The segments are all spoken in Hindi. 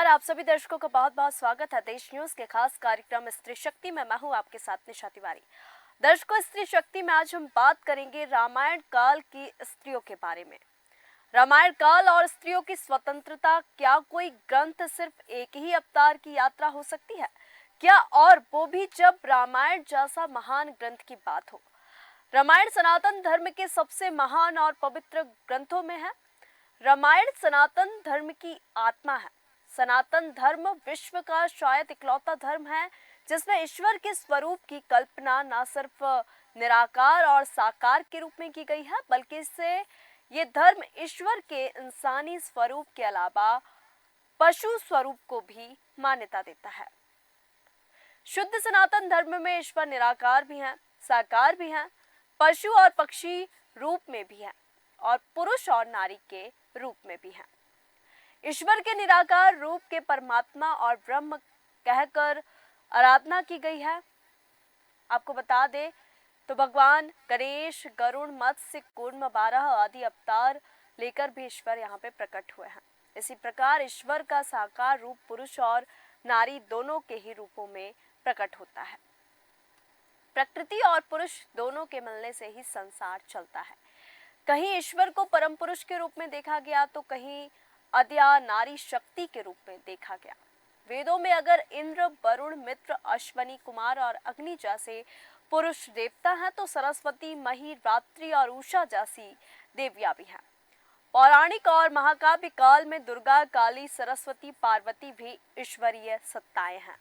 नमस्कार। आप सभी दर्शकों का बहुत बहुत स्वागत है देश न्यूज के खास कार्यक्रम स्त्री शक्ति में। मैं हूं आपके साथ निशा तिवारी। दर्शकों, स्त्री शक्ति में आज हम बात करेंगे रामायण काल की स्त्रियों के बारे में। रामायण काल और स्त्रियों की स्वतंत्रता। क्या कोई ग्रंथ सिर्फ एक ही अवतार की यात्रा हो सकती है? क्या, और वो भी जब रामायण जैसा महान ग्रंथ की बात हो। रामायण सनातन धर्म के सबसे महान और पवित्र ग्रंथों में है। रामायण सनातन धर्म की आत्मा है। सनातन धर्म विश्व का शायद इकलौता धर्म है जिसमें ईश्वर के स्वरूप की कल्पना न सिर्फ निराकार और साकार के रूप में की गई है, बल्कि इससे ये धर्म ईश्वर के इंसानी स्वरूप के अलावा पशु स्वरूप को भी मान्यता देता है। शुद्ध सनातन धर्म में ईश्वर निराकार भी हैं, साकार भी हैं, पशु और पक्षी रूप में भी हैं और पुरुष और नारी के रूप में भी हैं। ईश्वर के निराकार रूप के परमात्मा और ब्रह्म कहकर आराधना की गई है। आपको बता दें तो भगवान गणेश, गरुड़, मत्स्य, कूर्म, 12 आदि अवतार लेकर भी ईश्वर यहाँ पे प्रकट हुए हैं। इसी प्रकार ईश्वर का साकार रूप पुरुष और नारी दोनों के ही रूपों में प्रकट होता है। प्रकृति और पुरुष दोनों के मिलने से ही संसार चलता है। कहीं ईश्वर को परम पुरुष के रूप में देखा गया तो कहीं अद्या नारी शक्ति के रूप में देखा गया। वेदों में अगर इंद्र, वरुण, मित्र, अश्वनी कुमार और अग्नि जैसे पुरुष देवता हैं तो सरस्वती, मही, रात्रि और उषा जैसी देवियां भी हैं। पौराणिक और महाकाव्य काल में दुर्गा, काली, सरस्वती, पार्वती भी ईश्वरीय सत्ताएं हैं।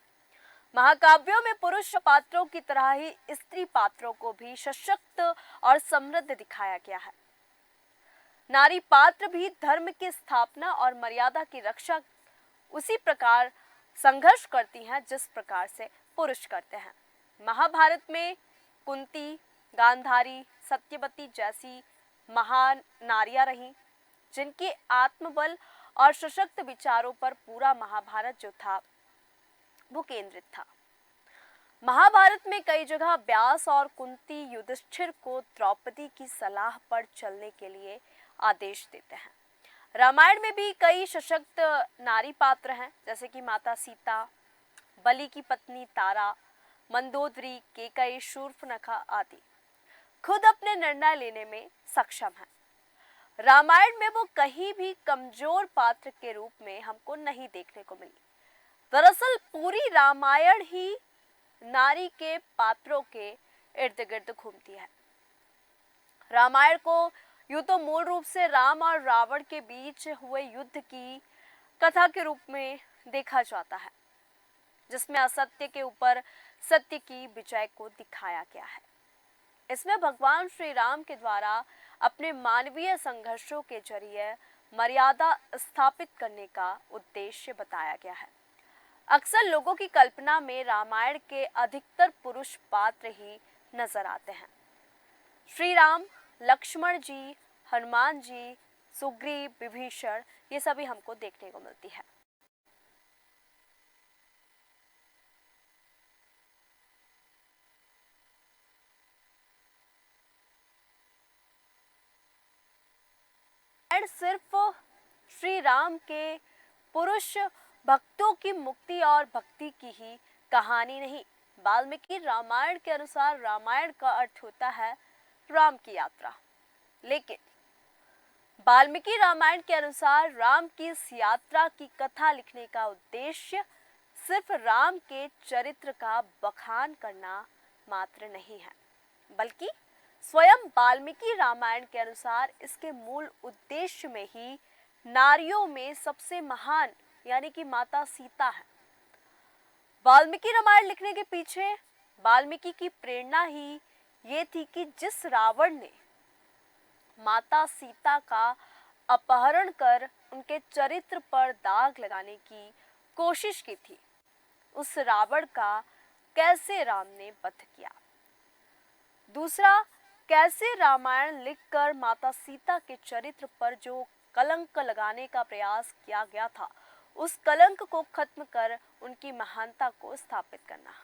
महाकाव्यों में पुरुष पात्रों की तरह ही स्त्री पात्रों को भी सशक्त और समृद्ध दिखाया गया है। नारी पात्र भी धर्म की स्थापना और मर्यादा की रक्षा उसी प्रकार संघर्ष करती हैं जिस प्रकार से पुरुष करते हैं। महाभारत में कुंती, गांधारी, सत्यवती जैसी महान नारियां रहीं जिनके आत्मबल और सशक्त विचारों पर पूरा महाभारत जो था वो केंद्रित था। महाभारत में कई जगह व्यास और कुंती युधिष्ठिर को द्रौपदी की सलाह पर चलने के लिए आदेश देते हैं। रामायण में भी कई सशक्त नारी पात्र हैं, जैसे कि माता सीता, बलि की पत्नी तारा, मंदोदरी, केकई, शूर्पणखा आदि खुद अपने निर्णय लेने में सक्षम हैं। रामायण में वो कहीं भी कमजोर पात्र के रूप में हमको नहीं देखने को मिली। दरअसल पूरी रामायण ही नारी के पात्रों के इर्द गिर्द घूमती है। रामायण को यूं तो मूल रूप से राम और रावण के बीच हुए युद्ध की कथा के रूप में देखा जाता है, जिसमें असत्य के ऊपर सत्य की विजय को दिखाया गया है। इसमें भगवान श्री राम के द्वारा अपने मानवीय संघर्षों के जरिए मर्यादा स्थापित करने का उद्देश्य बताया गया है। अक्सर लोगों की कल्पना में रामायण के अधिकतर पुरुष पात्र ही नजर आते हैं। श्री राम, लक्ष्मण जी, हनुमान जी, सुग्रीव, विभीषण, ये सभी हमको देखने को मिलती है। सिर्फ श्री राम के पुरुष भक्तों की मुक्ति और भक्ति की ही कहानी नहीं। वाल्मीकि रामायण के अनुसार रामायण का अर्थ होता है राम की यात्रा, लेकिन वाल्मीकि रामायण के अनुसार राम की इस यात्रा की कथा लिखने का उद्देश्य सिर्फ राम के चरित्र का बखान करना मात्र नहीं है, बल्कि स्वयं वाल्मीकि रामायण के अनुसार इसके मूल उद्देश्य में ही नारियों में सबसे महान यानी कि माता सीता है। वाल्मीकि रामायण लिखने के पीछे वाल्मीकि की प्रेरणा ही ये थी कि जिस रावण ने माता सीता का अपहरण कर उनके चरित्र पर दाग लगाने की कोशिश की थी, उस रावण का कैसे राम ने वध किया। दूसरा, कैसे रामायण लिखकर माता सीता के चरित्र पर जो कलंक लगाने का प्रयास किया गया था, उस कलंक को खत्म कर उनकी महानता को स्थापित करना।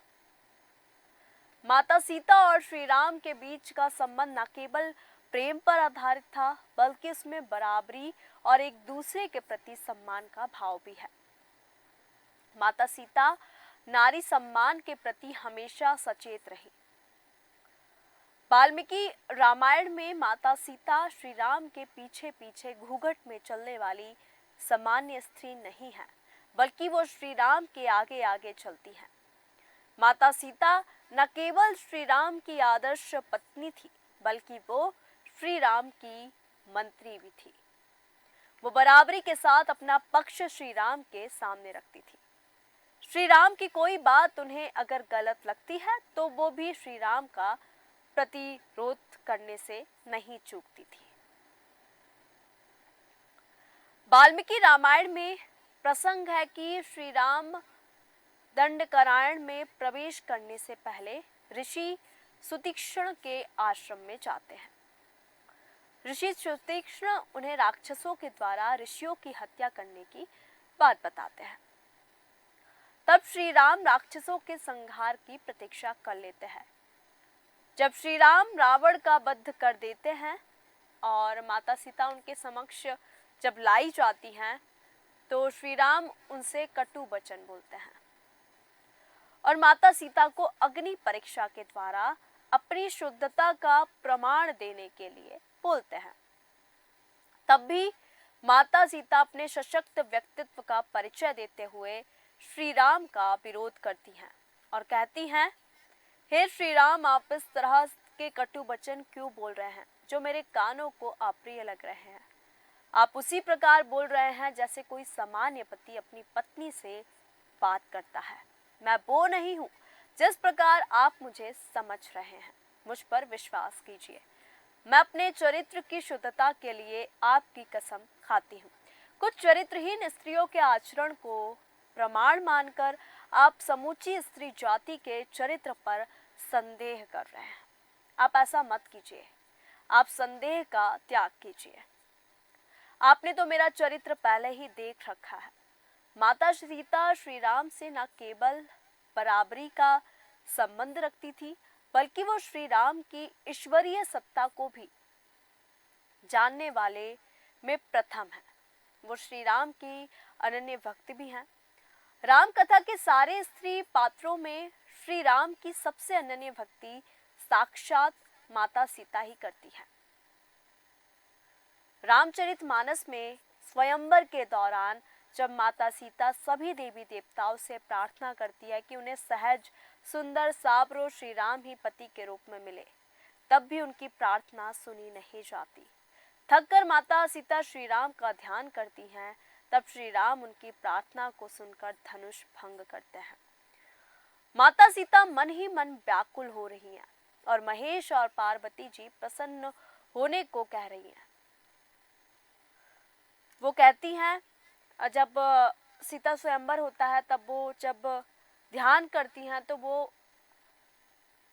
माता सीता और श्री राम के बीच का संबंध न केवल प्रेम पर आधारित था, बल्कि उसमें बराबरी और एक दूसरे के प्रति सम्मान का भाव भी है। माता सीता नारी सम्मान के प्रति हमेशा सचेत रही। वाल्मीकि रामायण में माता सीता श्री राम के पीछे पीछे घूंघट में चलने वाली सामान्य स्त्री नहीं है, बल्कि वो श्री राम के आगे आगे चलती हैं। माता सीता न केवल श्री राम की आदर्श पत्नी थी, बल्कि वो श्री राम की मंत्री भी थी। वो बराबरी के साथ अपना पक्ष श्री राम के सामने रखती थी। श्री राम की कोई बात उन्हें अगर गलत लगती है तो वो भी श्री राम का प्रतिरोध करने से नहीं चूकती थी। वाल्मीकि रामायण में प्रसंग है कि श्री राम दंडकारण्य में प्रवेश करने से पहले ऋषि सुतीक्ष्ण के आश्रम में जाते हैं। ऋषि सुतीक्ष्ण उन्हें राक्षसों के द्वारा ऋषियों की हत्या करने की बात बताते हैं। तब श्री राम राक्षसों के संहार की प्रतीक्षा कर लेते हैं। जब श्री राम रावण का वध कर देते हैं और माता सीता उनके समक्ष जब लाई जाती हैं, तो श्री राम उनसे कटु वचन बोलते हैं और माता सीता को अग्नि परीक्षा के द्वारा अपनी शुद्धता का प्रमाण देने के लिए बोलते हैं। तब भी माता सीता अपने सशक्त व्यक्तित्व का परिचय देते हुए श्री राम का विरोध करती हैं और कहती हैं, हे श्री राम, आप इस तरह के कटु वचन क्यों बोल रहे हैं जो मेरे कानों को अप्रिय लग रहे हैं। आप उसी प्रकार बोल रहे हैं जैसे कोई सामान्य पति अपनी पत्नी से बात करता है। मैं वो नहीं हूँ जिस प्रकार आप मुझे समझ रहे हैं। मुझ पर विश्वास कीजिए, मैं अपने चरित्र की शुद्धता के लिए आपकी कसम खाती हूँ। कुछ चरित्रहीन स्त्रियों के आचरण को प्रमाण मानकर आप समूची स्त्री जाति के चरित्र पर संदेह कर रहे हैं। आप ऐसा मत कीजिए, आप संदेह का त्याग कीजिए। आपने तो मेरा चरित्र पहले ही देख रखा है। माता सीता श्री राम से न केवल बराबरी का संबंध रखती थी, बल्कि वो श्री राम की ईश्वरीय सत्ता को भी जानने वाले में प्रथम है। वो श्री राम की अनन्य भक्त भी हैं। राम कथा के सारे स्त्री पात्रों में श्री राम की सबसे अनन्य भक्ति साक्षात माता सीता ही करती है। रामचरितमानस में स्वयंवर के दौरान जब माता सीता सभी देवी देवताओं से प्रार्थना करती है कि उन्हें सहज सुंदर साबरो श्री राम ही पति के रूप में मिले, तब भी उनकी प्रार्थना सुनी नहीं जाती। थककर माता सीता श्री राम का ध्यान करती हैं, तब श्री राम उनकी प्रार्थना को सुनकर धनुष भंग करते हैं। माता सीता मन ही मन व्याकुल हो रही हैं और महेश और पार्वती जी प्रसन्न होने को कह रही हैं। वो कहती हैं, जब सीता स्वयंवर होता है तब वो जब ध्यान करती हैं तो वो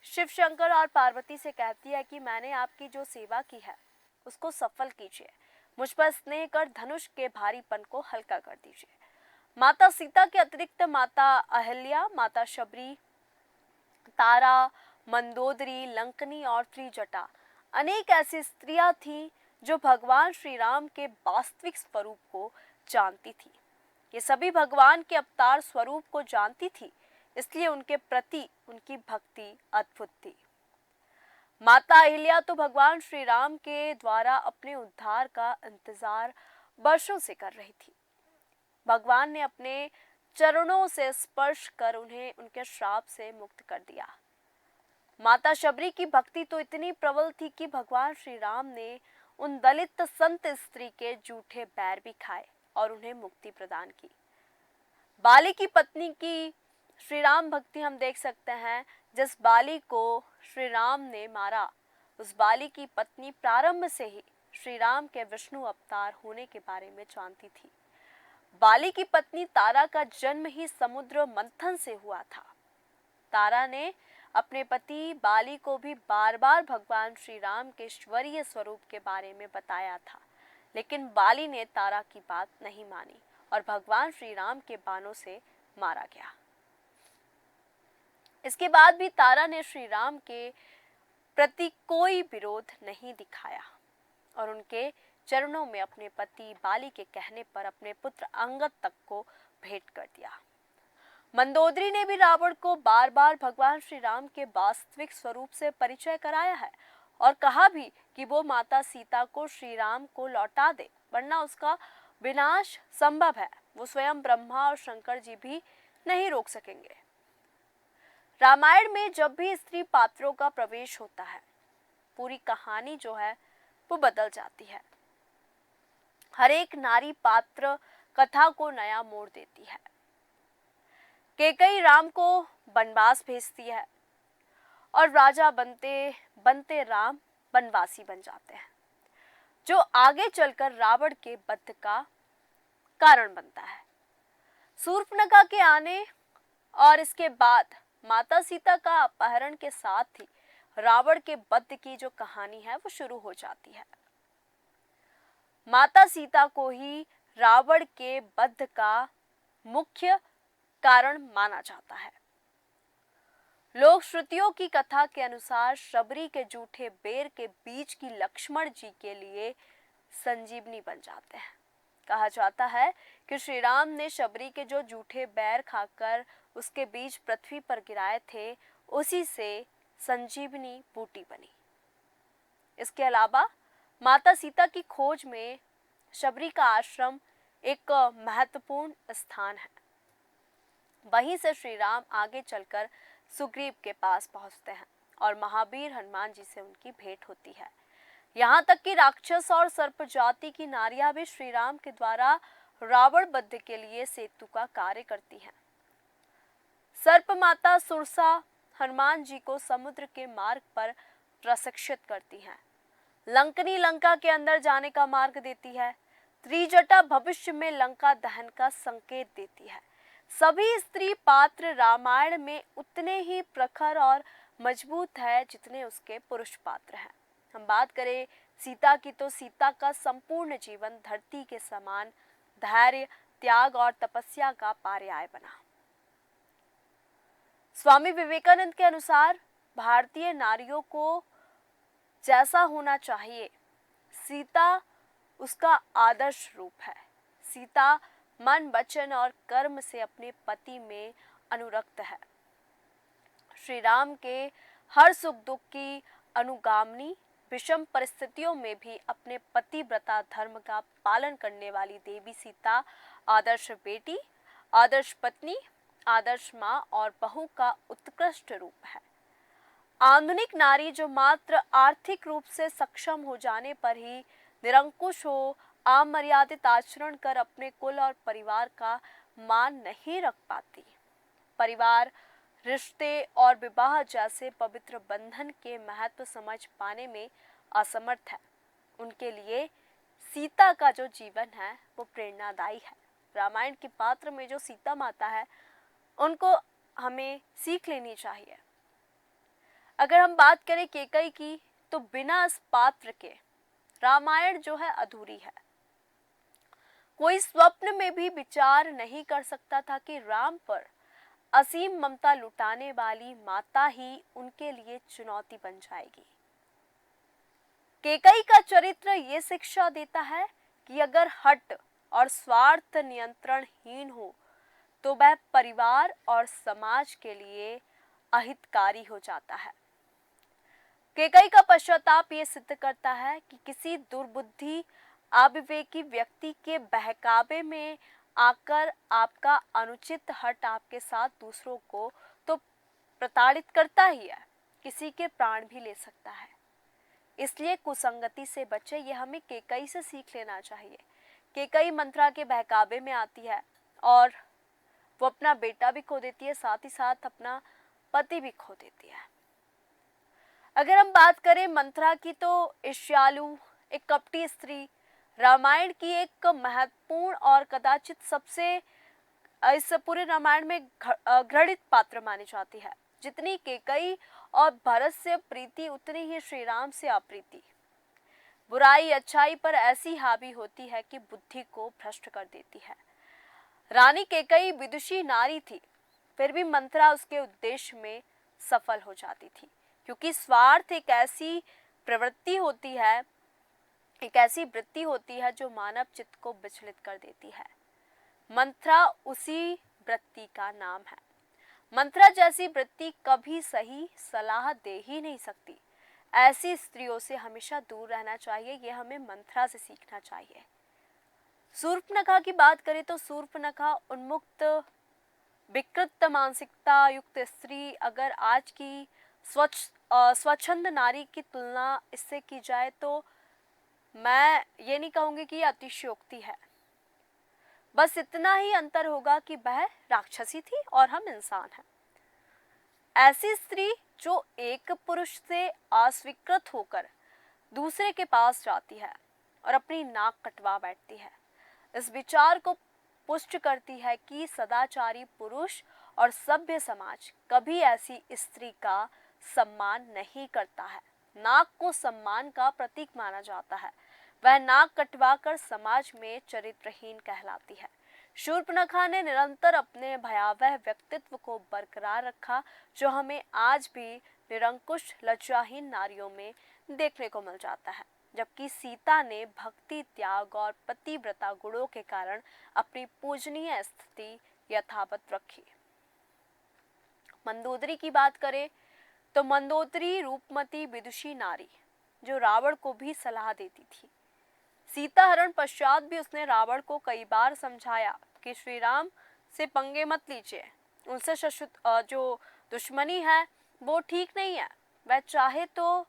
शिव शंकर और पार्वती से कहती है कि मैंने आपकी जो सेवा की है उसको सफल कीजिए, मुझ पर स्नेह कर धनुष के भारीपन को हल्का कर दीजिए। माता सीता के अतिरिक्त माता अहिल्या, माता शबरी, तारा, मंदोदरी, लंकनी और त्रिजटा अनेक ऐसी स्त्रियां थीं जो भगवान श्री राम के वास्तविक स्वरूप को जानती थी। ये सभी भगवान के अवतार स्वरूप को जानती थी, इसलिए उनके प्रति उनकी भक्ति अद्भुत थी। माता अहिल्या तो भगवान श्री राम के द्वारा अपने उद्धार का इंतजार वर्षों से कर रही थी। भगवान ने अपने चरणों से स्पर्श कर उन्हें उनके श्राप से मुक्त कर दिया। माता शबरी की भक्ति तो इतनी प्रबल थी कि भगवान श्री राम ने उन दलित संत स्त्री के जूठे बैर भी खाए और उन्हें मुक्ति प्रदान की। बाली की पत्नी की श्री राम भक्ति हम देख सकते हैं। जिस बाली को श्री राम ने मारा, उस बाली की पत्नी प्रारंभ से ही श्री राम के विष्णु अवतार होने के बारे में जानती थी। बाली की पत्नी तारा का जन्म ही समुद्र मंथन से हुआ था। तारा ने अपने पति बाली को भी बार बार भगवान श्री राम के ईश्वरीय स्वरूप के बारे में बताया था, लेकिन बाली ने तारा की बात नहीं मानी और भगवान श्री राम के बाणों से मारा गया। इसके बाद भी तारा ने श्री राम के प्रति कोई विरोध नहीं दिखाया और उनके चरणों में अपने पति बाली के कहने पर अपने पुत्र अंगद तक को भेंट कर दिया। मंदोदरी ने भी रावण को बार बार भगवान श्री राम के वास्तविक स्वरूप से परिचय कराया है और कहा भी कि वो माता सीता को श्री राम को लौटा दे, वरना उसका विनाश संभव है। वो स्वयं ब्रह्मा और शंकर जी भी नहीं रोक सकेंगे। रामायण में जब भी स्त्री पात्रों का प्रवेश होता है, पूरी कहानी जो है वो बदल जाती है। हर एक नारी पात्र कथा को नया मोड़ देती है। कैकेयी राम को वनवास भेजती है और राजा बनते बनते राम वनवासी बन जाते हैं, जो आगे चलकर रावण के वध का कारण बनता है। शूर्पणखा के आने और इसके बाद माता सीता का अपहरण के साथ ही रावण के वध की जो कहानी है वो शुरू हो जाती है। माता सीता को ही रावण के वध का मुख्य कारण माना जाता है। लोक श्रुतियों की कथा के अनुसार शबरी के जूठे बेर के बीज की लक्ष्मण जी के लिए संजीवनी बन जाते हैं। कहा जाता है कि श्री राम ने शबरी के जो जूठे बैर खाकर उसके बीज पृथ्वी पर गिराए थे, उसी से संजीवनी बूटी बनी। इसके अलावा माता सीता की खोज में शबरी का आश्रम एक महत्वपूर्ण स्थान है। वहीं से श्री राम आगे चलकर सुग्रीव के पास पहुंचते हैं और महावीर हनुमान जी से उनकी भेंट होती है। यहाँ तक कि राक्षस और सर्प जाति की नारियां भी श्री राम के द्वारा रावण वध के लिए सेतु का कार्य करती हैं। सर्प माता सुरसा हनुमान जी को समुद्र के मार्ग पर प्रशिक्षित करती हैं। लंकनी लंका के अंदर जाने का मार्ग देती है। त्रिजटा भविष्य में लंका दहन का संकेत देती है। सभी स्त्री पात्र रामायण में उतने ही प्रखर और मजबूत है जितने उसके पुरुष पात्र हैं। हम बात करें सीता की, तो सीता का संपूर्ण जीवन धरती के समान धैर्य, त्याग और तपस्या का पर्याय बना। स्वामी विवेकानंद के अनुसार भारतीय नारियों को जैसा होना चाहिए, सीता उसका आदर्श रूप है। सीता मन, वचन और कर्म से अपने पति में अनुरक्त है। श्री राम के हर सुख दुख की अनुगामिनी, विषम परिस्थितियों में भी अपने पतिव्रता धर्म का पालन करने वाली देवी सीता आदर्श बेटी, आदर्श पत्नी, आदर्श माँ और बहू का उत्कृष्ट रूप है। आधुनिक नारी जो मात्र आर्थिक रूप से सक्षम हो जाने पर ही निरंकुश हो, अमर्यादित आचरण कर अपने कुल और परिवार का मान नहीं रख पाती, परिवार, रिश्ते और विवाह जैसे पवित्र बंधन के महत्व समझ पाने में असमर्थ है, उनके लिए सीता का जो जीवन है वो प्रेरणादायी है। रामायण के पात्र में जो सीता माता है, उनको हमें सीख लेनी चाहिए। अगर हम बात करें कैकेयी की, तो बिना इस पात्र के रामायण जो है अधूरी है। कोई स्वप्न में भी विचार नहीं कर सकता था कि राम पर असीम ममता लुटाने वाली माता ही उनके लिए चुनौती बन जाएगी। कैकेयी का चरित्र ये शिक्षा देता है कि अगर हट और स्वार्थ नियंत्रणहीन हो तो वह परिवार और समाज के लिए अहितकारी हो जाता है। कैकेयी का पश्चाताप ये सिद्ध करता है कि किसी दुर्बुद्धि अविवेकी व्यक्ति के बहकावे में आकर आपका अनुचित हट आपके साथ दूसरों को तो प्रताड़ित करता ही है, किसी के प्राण भी ले सकता है। इसलिए कुसंगति से बचे, ये हमें कैकेयी से सीख लेना चाहिए। कैकेयी मंथरा के बहकावे में आती है और वो अपना बेटा भी खो देती है, साथ ही साथ अपना पति भी खो देती है। अगर हम बात करें मंथरा की, तो ईर्ष्यालु, एक कपटी स्त्री रामायण की एक महत्वपूर्ण और कदाचित सबसे इस पूरे रामायण में घृणित पात्र मानी जाती है। जितनी कैकेयी और भरत से प्रीति, उतनी ही श्री राम से अप्रीति। बुराई अच्छाई पर ऐसी हावी होती है कि बुद्धि को भ्रष्ट कर देती है। रानी कैकेयी विदुषी नारी थी, फिर भी मंथरा उसके उद्देश्य में सफल हो जाती थी, क्योंकि स्वार्थ एक ऐसी प्रवृत्ति होती है, एक ऐसी वृत्ति होती है जो मानव चित्त को विचलित कर देती है। मंथरा उसी वृत्ति का नाम है। मंथरा जैसी वृत्ति कभी सही सलाह दे ही नहीं सकती। ऐसी स्त्रियों से हमेशा दूर रहना चाहिए, ये हमें मंथरा से सीखना चाहिए। शूर्पणखा की बात करें तो शूर्पणखा उन्मुक्त विकृत मानसिकता युक्त स्त्री अगर आज की स्वच्छंद नारी की तुलना इससे की जाए तो मैं ये नहीं कहूंगी कि अतिशयोक्ति है। बस इतना ही अंतर होगा कि वह राक्षसी थी और हम इंसान हैं। ऐसी स्त्री जो एक पुरुष से अस्वीकृत होकर दूसरे के पास जाती है और अपनी नाक कटवा बैठती है, इस विचार को पुष्ट करती है कि सदाचारी पुरुष और सभ्य समाज कभी ऐसी स्त्री का सम्मान नहीं करता है। नाक को सम्मान का प्रतीक माना जाता है। वह नाक कटवाकर समाज में चरित्रहीन कहलाती है। शूर्पणखा ने निरंतर अपने भयावह व्यक्तित्व को बरकरार रखा, जो हमें आज भी निरंकुश लज्जाहीन नारियों में देखने को मिल जाता है। जबकि सीता ने भक्ति, त्याग और पतिव्रता गुणों के कारण अपनी पूजनीय स्थिति यथावत रखी। मंदोदरी की बात करें तो मंदोदरी रूपमती विदुषी नारी जो रावण को भी सलाह देती थी। सीता हरण पश्चात भी उसने रावण को कई बार समझाया कि श्री राम से पंगे मत लीजिए, उनसे जो दुश्मनी है वो ठीक नहीं है, वह चाहे तो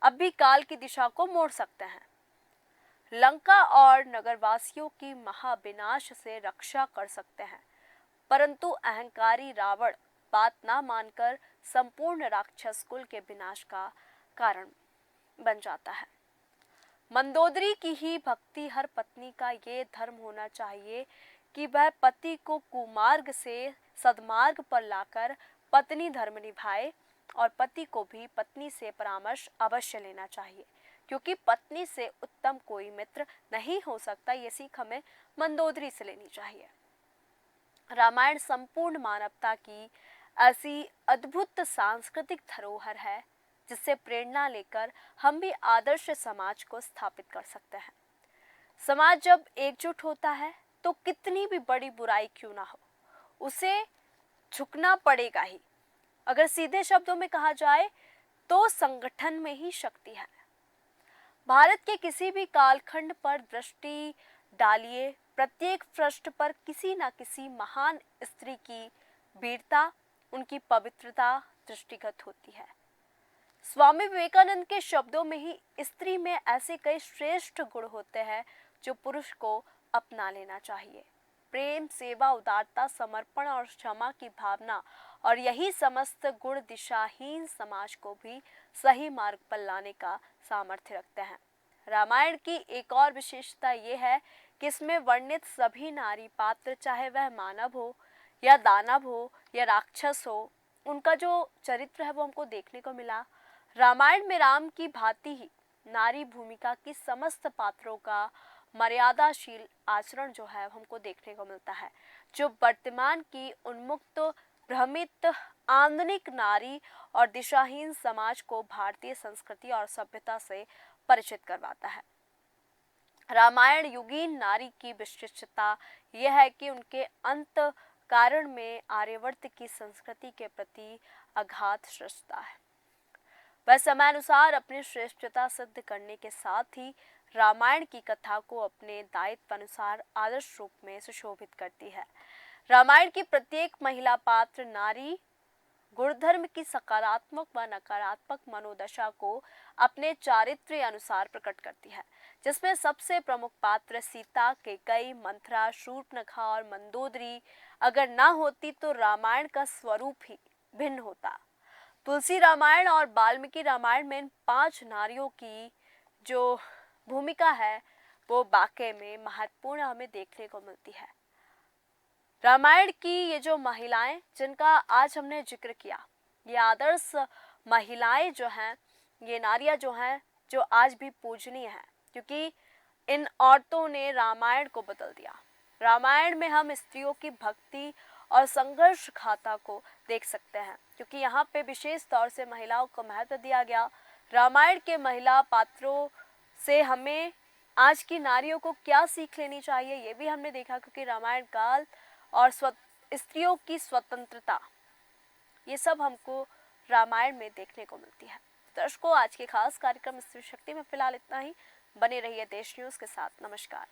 अभी काल की दिशा को मोड़ सकते हैं, लंका और नगरवासियों की महाविनाश से रक्षा कर सकते हैं। परंतु अहंकारी रावण बात ना मानकर संपूर्ण राक्षस कुल के विनाश का कारण बन जाता है। मंदोदरी की ही भक्ति हर पत्नी का ये धर्म होना चाहिए कि वह पति को कुमार्ग से सद्मार्ग पर लाकर पत्नी धर्म निभाए, और पति को भी पत्नी से परामर्श अवश्य लेना चाहिए, क्योंकि पत्नी से उत्तम कोई मित्र नहीं हो सकता। ये सीख हमें मंदोदरी से लेनी चाहिए। रामायण संपूर्ण मानवता की ऐसी अद्भुत सांस्कृतिक धरोहर है जिससे प्रेरणा लेकर हम भी आदर्श समाज को स्थापित कर सकते हैं। समाज जब एकजुट होता है तो कितनी भी बड़ी बुराई क्यों ना हो, उसे झुकना पड़ेगा ही। अगर सीधे शब्दों में कहा जाए तो संगठन में ही शक्ति है। भारत के किसी भी कालखंड पर दृष्टि डालिए, प्रत्येक पृष्ठ पर किसी न किसी महान स्त्री की वीरता, उनकी पवित्रता दृष्टिगत होती है। स्वामी विवेकानंद के शब्दों में ही स्त्री में ऐसे कई श्रेष्ठ गुण होते हैं जो पुरुष को अपना लेना चाहिए। प्रेम, सेवा, उदारता, समर्पण और क्षमा की भावना, और यही समस्त गुण दिशाहीन समाज को भी सही मार्ग पर लाने का सामर्थ्य रखते हैं। रामायण की एक और विशेषता यह है कि इसमें वर्णित सभी नारी पात्र, चाहे वह मानव हो या दानव हो या राक्षस हो, उनका जो चरित्र है वो हमको देखने को मिला। रामायण में राम की भांति ही नारी भूमिका की समस्त पात्रों का मर्यादाशील आचरण जो है हमको देखने को मिलता है, जो वर्तमान की उन्मुक्त, भ्रमित, आधुनिक नारी और दिशाहीन समाज को भारतीय संस्कृति और सभ्यता से परिचित करवाता है। रामायण युगीन नारी की विशिष्टता यह है कि उनके अंत कारण में आर्यवर्त की संस्कृति के प्रति अगाध श्रद्धा है। वह समयानुसार अपनी श्रेष्ठता सिद्ध करने के साथ ही रामायण की कथा को अपने दायित्व अनुसार आदर्श रूप में सुशोभित करती है। रामायण की प्रत्येक महिला पात्र नारी गुणधर्म की सकारात्मक व नकारात्मक मनोदशा को अपने चारित्र्य अनुसार प्रकट करती है, जिसमें सबसे प्रमुख पात्र सीता, कैकेयी, मंथरा, शूर्पणखा और मंदोदरी अगर ना होती तो रामायण का स्वरूप ही भिन्न होता। तुलसी रामायण और वाल्मीकि रामायण में इन 5 नारियों की जो भूमिका है वो वाकई में महत्वपूर्ण हमें देखने को मिलती है। रामायण की ये जो महिलाएं जिनका आज हमने जिक्र किया, ये आदर्श महिलाएं जो हैं, ये नारियां जो हैं, जो आज भी पूजनीय हैं, क्योंकि इन औरतों ने रामायण को बदल दिया। रामायण में हम स्त्रियों की भक्ति और संघर्ष गाथा को देख सकते हैं, क्योंकि यहाँ पे विशेष तौर से महिलाओं को महत्व दिया गया। रामायण के महिला पात्रों से हमें आज की नारियों को क्या सीख लेनी चाहिए, ये भी हमने देखा, क्योंकि रामायण काल और स्त्रियों की स्वतंत्रता, ये सब हमको रामायण में देखने को मिलती है। दर्शकों, आज के खास कार्यक्रम स्त्री शक्ति में फिलहाल इतना ही। बने रहिए देश न्यूज के साथ। नमस्कार।